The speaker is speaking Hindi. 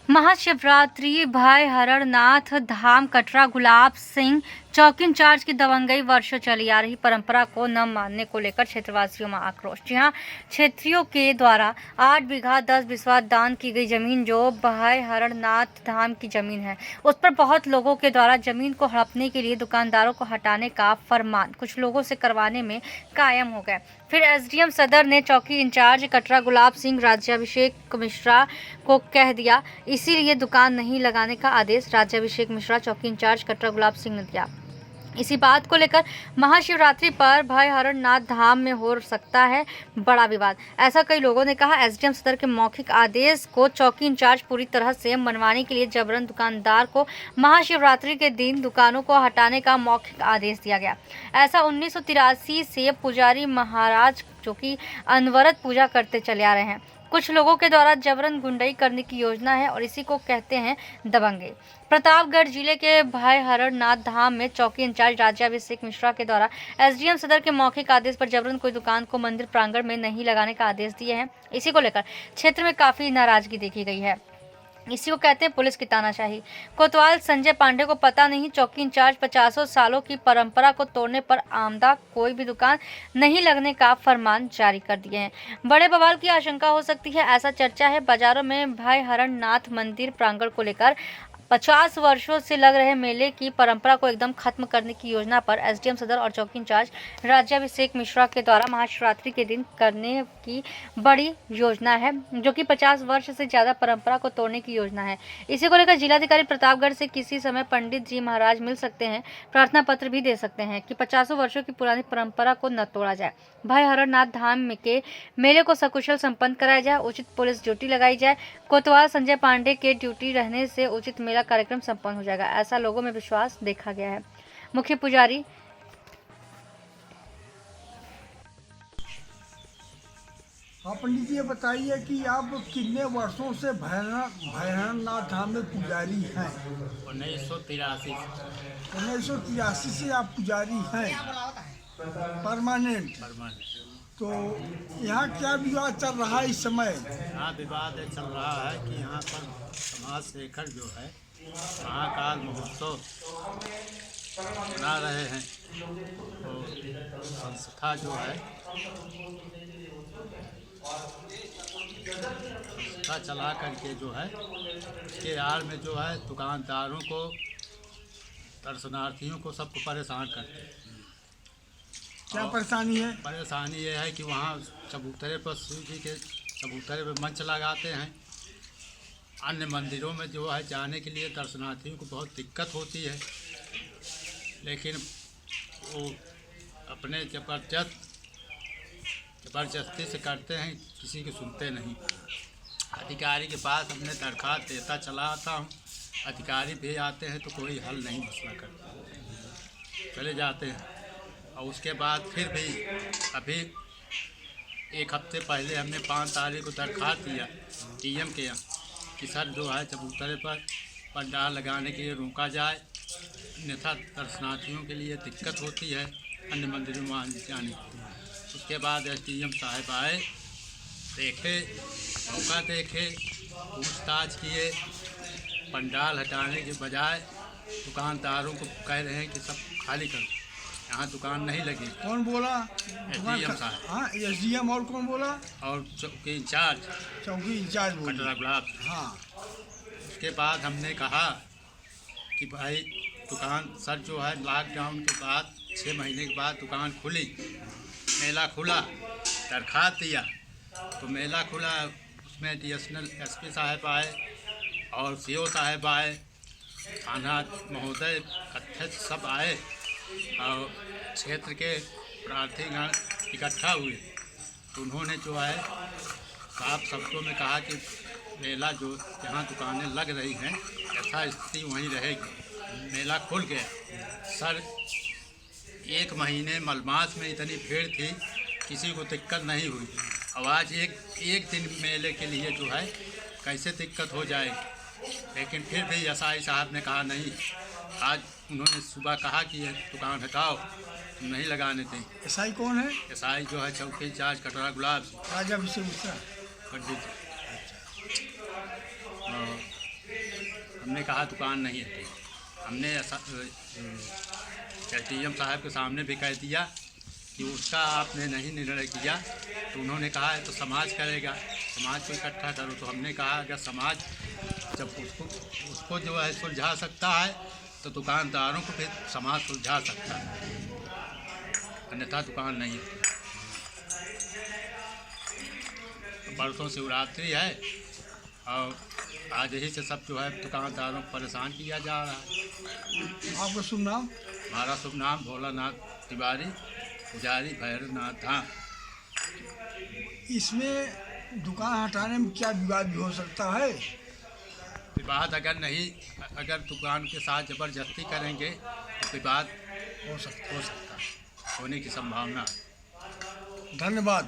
महाशिवरात्रि भाई हरणनाथ धाम कटरा गुलाब सिंह चौकी इंचार्ज की दबंगई वर्षों चली आ रही परंपरा को न मानने को लेकर क्षेत्रवासियों में आक्रोश। जी हां, क्षेत्रियों के द्वारा 8 बीघा 10 बिस्वा दान की गई जमीन जो भाई हरणनाथ धाम की जमीन है, उस पर बहुत लोगों के द्वारा जमीन को हड़पने के लिए दुकानदारों को हटाने का फरमान कुछ लोगों से करवाने में कायम हो गए। फिर एसडीएम सदर ने चौकी इंचार्ज कटरा गुलाब सिंह राज्याभिषेक मिश्रा को कह दिया, इसीलिए दुकान नहीं लगाने का आदेश राज्याभिषेक मिश्रा चौकी इंचार्ज कटरा गुलाब सिंह ने दिया। इसी बात को लेकर महाशिवरात्रि पर भाई हरणनाथ धाम में हो सकता है बड़ा विवाद, ऐसा कई लोगों ने कहा। एसडीएम सदर के मौखिक आदेश को चौकी इंचार्ज पूरी तरह से मनवाने के लिए जबरन दुकानदार को महाशिवरात्रि के दिन दुकानों को हटाने का मौखिक आदेश दिया गया। ऐसा 1983 से पुजारी महाराज जो कि अनवरत पूजा करते चले आ रहे हैं। कुछ लोगों के द्वारा जबरन गुंडई करने की योजना है और इसी को कहते हैं दबंगे। प्रतापगढ़ जिले के भाई हरणनाथ धाम में चौकी इंचार्ज राज्याभिषेक मिश्रा के द्वारा एसडीएम सदर के मौखिक आदेश पर जबरन कोई दुकान को मंदिर प्रांगण में नहीं लगाने का आदेश दिए हैं। इसी को लेकर क्षेत्र में काफी नाराजगी देखी गई है। इसी को कहते हैं पुलिस की तानाशाही। कोतवाल संजय पांडे को पता नहीं, चौकी इंचार्ज 50 सालों की परंपरा को तोड़ने पर आमदा कोई भी दुकान नहीं लगने का फरमान जारी कर दिए हैं। बड़े बवाल की आशंका हो सकती है, ऐसा चर्चा है। बाजारों में भाई हरणनाथ मंदिर प्रांगण को लेकर 50 वर्षों से लग रहे मेले की परंपरा को एकदम खत्म करने की योजना पर एसडीएम सदर और चौकी इंचार्ज राज्याभिषेक मिश्रा के द्वारा महाशिवरात्रि के दिन करने की बड़ी योजना है, जो कि 50 वर्ष से ज्यादा परंपरा को तोड़ने की योजना है। इसी को लेकर जिलाधिकारी प्रतापगढ़ से किसी समय पंडित जी महाराज मिल सकते हैं, प्रार्थना पत्र भी दे सकते हैं कि 50 वर्षों की पुरानी परंपरा को न तोड़ा जाए। भाई हरणनाथ धाम के मेले को सकुशल संपन्न कराया जाए, उचित पुलिस ड्यूटी लगाई जाए। कोतवाल संजय पांडे के ड्यूटी रहने से उचित मेला कार्यक्रम संपन्न हो जाएगा, ऐसा लोगों में विश्वास देखा गया है। मुख्य पुजारी हाँ पंडित जी, ये बताइए कि आप कितने वर्षों से भैरवनाथ धाम में पुजारी हैं? 1983 से आप पुजारी हैं, परमानेंट। तो यहाँ क्या विवाद चल रहा है इस समय? यहाँ विवाद चल रहा है कि यहाँ पर समाज शेखर जो है महाकाल महोत्सव मना रहे हैं, तो संस्था जो है संस्था चला करके जो है के आड़ में जो है दुकानदारों को, दर्शनार्थियों को, सबको परेशान करते हैं। क्या परेशानी है? परेशानी ये है कि वहाँ चबूतरे पर शिव जी के चबूतरे पर मंच लगाते हैं। अन्य मंदिरों में जो है जाने के लिए दर्शनार्थियों को बहुत दिक्कत होती है, लेकिन वो अपने ज़बरदस्ती से करते हैं, किसी की सुनते नहीं। अधिकारी के पास अपने दरख्वास्त देता चला आता हूँ, अधिकारी भी आते हैं तो कोई हल नहीं मसला करते, चले जाते हैं। और उसके बाद फिर भी अभी एक हफ्ते पहले हमने 5 तारीख को दरख्वास्त दिया डीएम के यहाँ कि सर जो है चबूतरे पर पंडाल लगाने के लिए रोका जाए, अन्यथा दर्शनार्थियों के लिए दिक्कत होती है अन्य मंदिरों में जाने की। उसके बाद एसडीएम साहब आए, देखे, मौका देखे, पूछताछ किए, पंडाल हटाने के बजाय दुकानदारों को कह रहे हैं कि सब खाली करो, यहाँ दुकान नहीं लगी। कौन बोला? एसडीएम साहब। हाँ, एसडीएम। और कौन बोला? और चौकी इंचार्ज बोला। कटरा गुलाब। हाँ। उसके बाद हमने कहा कि भाई दुकान सर जो है लॉकडाउन के बाद 6 महीने के बाद दुकान खुली, मेला खुला, दरख्वास्त दिया तो मेला खुला, उसमें एडिशनल एसपी साहब आए और सीओ साहब आए, थाना महोदय, अध्यक्ष सब आए और क्षेत्र के प्रार्थीगण इकट्ठा हुए। तो उन्होंने जो है साफ शब्दों में कहा कि मेला जो जहाँ दुकानें लग रही हैं यथा स्थिति वहीं रहेगी। मेला खुल गया। सर 1 महीने मलमास में इतनी भीड़ थी, किसी को दिक्कत नहीं हुई। अब आज एक दिन मेले के लिए जो है कैसे दिक्कत हो जाएगी। लेकिन फिर भी एसआई साहब ने कहा नहीं, आज उन्होंने सुबह कहा कि ये दुकान हटाओ, तुम नहीं लगाने दें। एसआई कौन है? एसआई जो है चौकी इंचार्ज कटरा गुलाब राज्याभिषेक मिश्रा पंडित जी। कहा दुकान नहीं हटेगी। हमने एसडीएम साहब के सामने भी कह दिया कि उसका आपने नहीं निर्णय किया, तो उन्होंने कहा है तो समाज करेगा, समाज को इकट्ठा करो। तो हमने कहा अगर समाज जब उसको जो है सुलझा सकता है तो दुकानदारों को फिर समाज सुलझा सकता है, अन्यथा दुकान नहीं होती। परसों शिवरात्रि है और आज ही से सब जो है दुकानदारों को परेशान किया जा रहा है। आपका शुभ नाम? हमारा शुभ नाम भोलानाथ तिवारी, पुजारी भैरवनाथ धाम। इसमें दुकान हटाने में क्या विवाद भी हो सकता है? विवाद अगर दुकान के साथ ज़बरदस्ती करेंगे तो विवाद हो सकता है, होने की संभावना है। धन्यवाद।